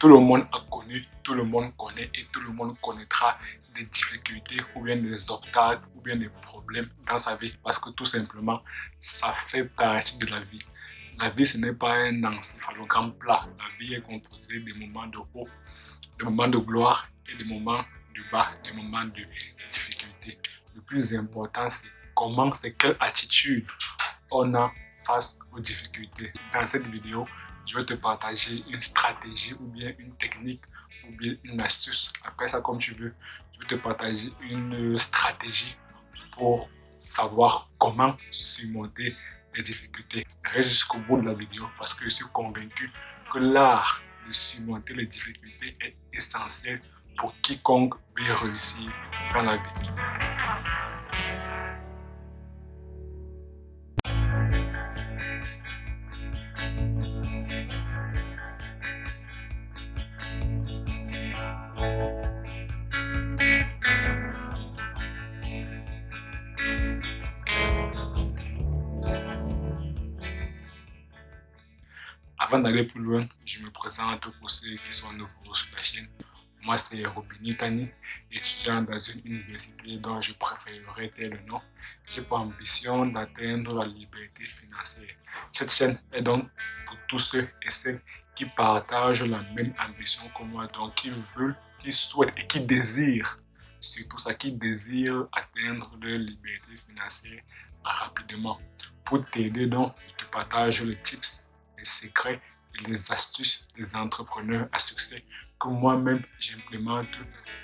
Tout le monde a connu, tout le monde connaît et tout le monde connaîtra des difficultés ou bien des obstacles ou bien des problèmes dans sa vie parce que tout simplement, ça fait partie de la vie. La vie, ce n'est pas un encéphalogramme plat. La vie est composée des moments de haut, des moments de gloire et des moments de bas, des moments de difficulté. Le plus important, c'est quelle attitude on a face aux difficultés. Dans cette vidéo, je vais te partager une stratégie ou bien une technique ou bien une astuce. Après ça, comme tu veux, je vais te partager une stratégie pour savoir comment surmonter les difficultés. Reste jusqu'au bout de la vidéo parce que je suis convaincu que l'art de surmonter les difficultés est essentiel pour quiconque veut réussir dans la vie. Avant d'aller plus loin, je me présente pour ceux qui sont nouveaux sur la chaîne. Moi, c'est Robini Tani, étudiant dans une université dont je préférerais taire le nom. J'ai pour ambition d'atteindre la liberté financière. Cette chaîne est donc pour tous ceux et celles qui partagent la même ambition que moi, donc qui veulent, qui souhaitent et qui désirent, surtout ça, qui désirent atteindre leur liberté financière rapidement. Pour t'aider, donc, je te partage les tips, les secrets et les astuces des entrepreneurs à succès que moi-même j'implémente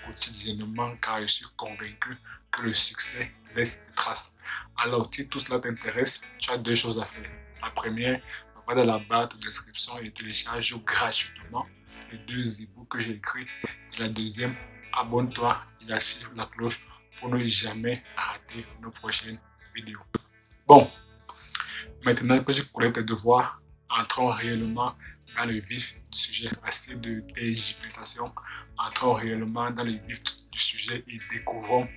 quotidiennement car je suis convaincu que le succès laisse des traces. Alors, si tout cela t'intéresse, tu as deux choses à faire. La première, va dans la barre de description et télécharge gratuitement les deux e-books que j'ai écrits. Et la deuxième, abonne-toi et active la cloche pour ne jamais rater nos prochaines vidéos. Bon, maintenant que j'ai collé tes devoirs, entrons réellement dans le vif du sujet. Assez de tergiversation. Entrons réellement dans le vif du sujet et découvrons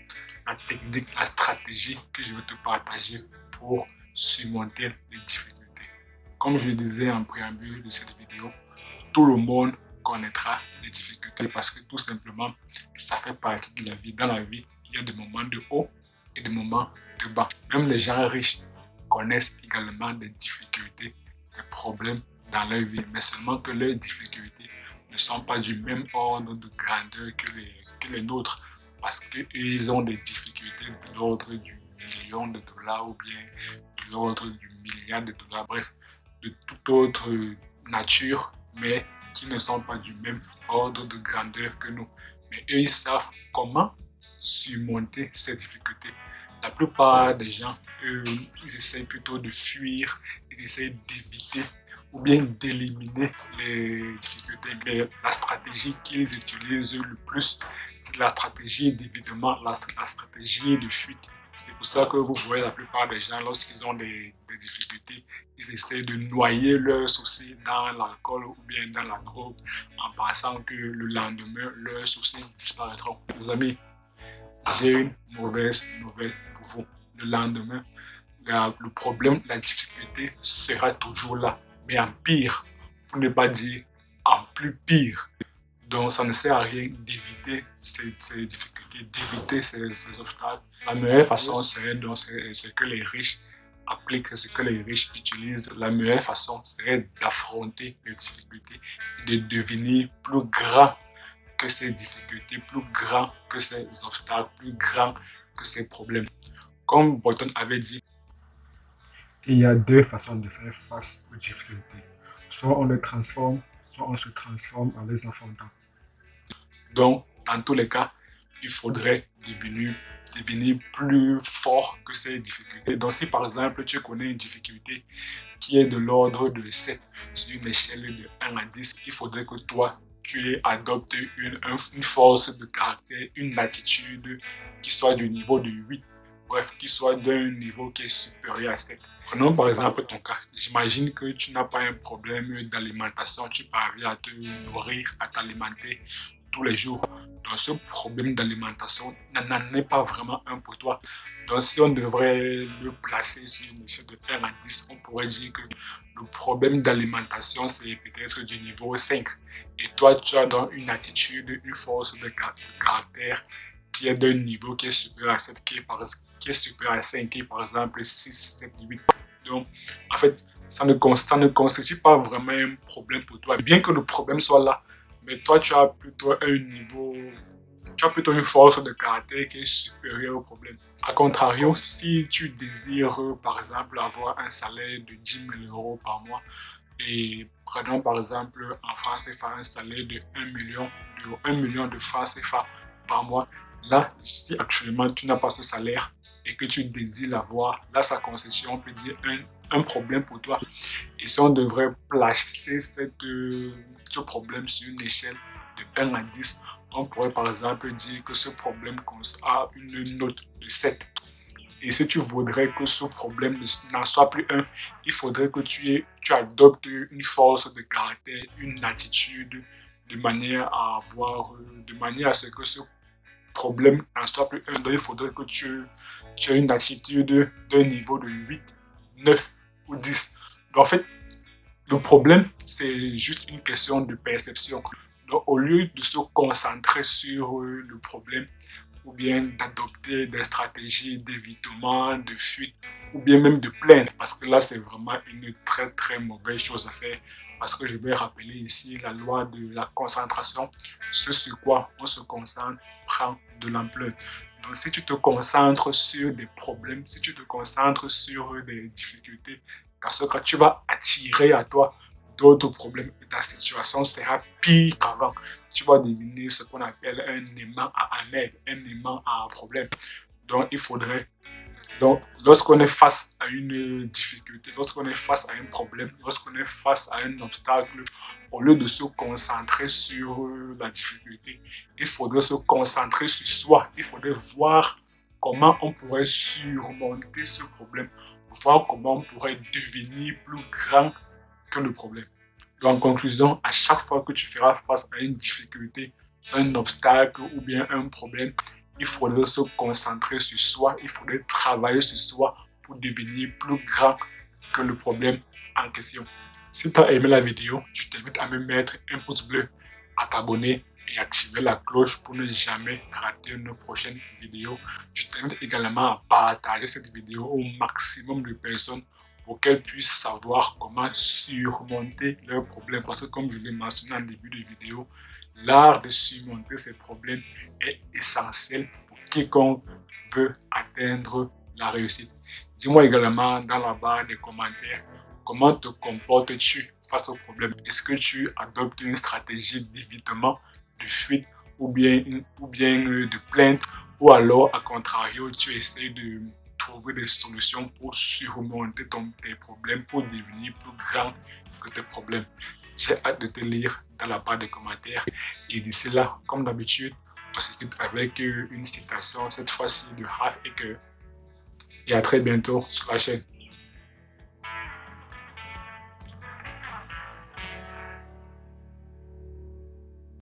la technique, la stratégie que je vais te partager pour surmonter les difficultés. Comme je le disais en préambule de cette vidéo, tout le monde connaîtra les difficultés parce que tout simplement, ça fait partie de la vie. Dans la vie, il y a des moments de haut et des moments de bas. Même les gens riches connaissent également des difficultés, des problèmes dans leur vie, mais seulement que leurs difficultés ne sont pas du même ordre de grandeur que les nôtres, parce qu'ils ont des difficultés de l'ordre du million de dollars ou bien de l'ordre du milliard de dollars, bref, de toute autre nature, mais qui ne sont pas du même ordre de grandeur que nous. Mais eux, ils savent comment surmonter ces difficultés. La plupart des gens, ils essayent plutôt de fuir, ils essayent d'éviter ou bien d'éliminer les difficultés. Mais la stratégie qu'ils utilisent le plus, c'est la stratégie d'évitement, la stratégie de fuite. C'est pour ça que vous voyez la plupart des gens, lorsqu'ils ont des difficultés, ils essaient de noyer leurs soucis dans l'alcool ou bien dans la drogue en pensant que le lendemain, leurs soucis disparaîtront. Les amis, j'ai une mauvaise nouvelle pour vous. Le lendemain, le problème, la difficulté sera toujours là, mais en pire, pour ne pas dire en plus pire. Donc, ça ne sert à rien d'éviter ces difficultés, d'éviter ces obstacles. La meilleure façon serait donc ce que les riches appliquent, ce que les riches utilisent. La meilleure façon serait d'affronter les difficultés et de devenir plus grand que ces difficultés, plus grand que ces obstacles, plus grand que ces problèmes. Comme Bolton avait dit, il y a deux façons de faire face aux difficultés. Soit on les transforme, soit on se transforme en les affrontant. Donc, dans tous les cas, il faudrait devenir plus fort que ces difficultés. Donc, si par exemple, tu connais une difficulté qui est de l'ordre de 7 sur une échelle de 1 à 10, il faudrait que toi, tu adoptes une force de caractère, une attitude qui soit du niveau de 8. Bref, qui soit d'un niveau qui est supérieur à 7. Prenons par exemple ton cas. J'imagine que tu n'as pas un problème d'alimentation, tu parviens à te nourrir, à t'alimenter tous les jours. Donc ce problème d'alimentation n'en est pas vraiment un pour toi. Donc si on devrait le placer sur une échelle de 1 à 10, on pourrait dire que le problème d'alimentation, c'est peut-être du niveau 5. Et toi, tu as donc une attitude, une force de caractère qui est d'un niveau qui est supérieur à 7, qui est supérieur à 5, qui est par exemple 6, 7, 8. Donc, en fait, ça ne constitue pas vraiment un problème pour toi. Bien que le problème soit là, mais toi, tu as plutôt une force de caractère qui est supérieure au problème. A contrario, si tu désires, par exemple, avoir un salaire de 10 000 € par mois, et prenons par exemple en France CFA un salaire de 1 million de francs CFA par mois. Là, si actuellement tu n'as pas ce salaire et que tu désires l'avoir, là, ça constitue, on peut dire, un problème pour toi. Et si on devrait placer ce problème sur une échelle de 1 à 10, on pourrait par exemple dire que ce problème a une note de 7. Et si tu voudrais que ce problème n'en soit plus un, il faudrait que tu adoptes une force de caractère, une attitude, de manière à ce que ce problème n'en soit plus un. Donc il faudrait que tu aies une attitude d'un niveau de 8, 9 ou 10. Donc en fait, le problème, c'est juste une question de perception. Donc au lieu de se concentrer sur le problème, ou bien d'adopter des stratégies d'évitement, de fuite, ou bien même de plaindre, parce que là, c'est vraiment une très très mauvaise chose à faire, parce que je vais rappeler ici la loi de la concentration. Ce sur quoi on se concentre prend de l'ampleur. Donc, si tu te concentres sur des problèmes, si tu te concentres sur des difficultés, dans ce cas, tu vas attirer à toi d'autres problèmes et ta situation sera pire qu'avant. Tu vas devenir ce qu'on appelle un aimant à amer, un aimant à problème. Donc, lorsqu'on est face à une difficulté, lorsqu'on est face à un problème, lorsqu'on est face à un obstacle, au lieu de se concentrer sur la difficulté, il faudrait se concentrer sur soi. Il faudrait voir comment on pourrait surmonter ce problème, voir comment on pourrait devenir plus grand que le problème. Donc, en conclusion, à chaque fois que tu feras face à une difficulté, un obstacle ou bien un problème, il faudrait se concentrer sur soi, il faudrait travailler sur soi pour devenir plus grand que le problème en question. Si tu as aimé la vidéo, je t'invite à me mettre un pouce bleu, à t'abonner et activer la cloche pour ne jamais rater nos prochaines vidéos. Je t'invite également à partager cette vidéo au maximum de personnes pour qu'elles puissent savoir comment surmonter leurs problèmes. Parce que comme je l'ai mentionné en début de vidéo, l'art de surmonter ces problèmes est essentiel pour quiconque veut atteindre la réussite. Dis-moi également dans la barre des commentaires comment te comportes-tu face au problème. Est-ce que tu adoptes une stratégie d'évitement, de fuite ou bien de plainte, ou alors à contrario tu essaies de trouver des solutions pour surmonter tes problèmes, pour devenir plus grand que tes problèmes. J'ai hâte de te lire dans la barre des commentaires. Et d'ici là, comme d'habitude, on se quitte avec une citation, cette fois-ci de Half Acre. Et à très bientôt sur la chaîne.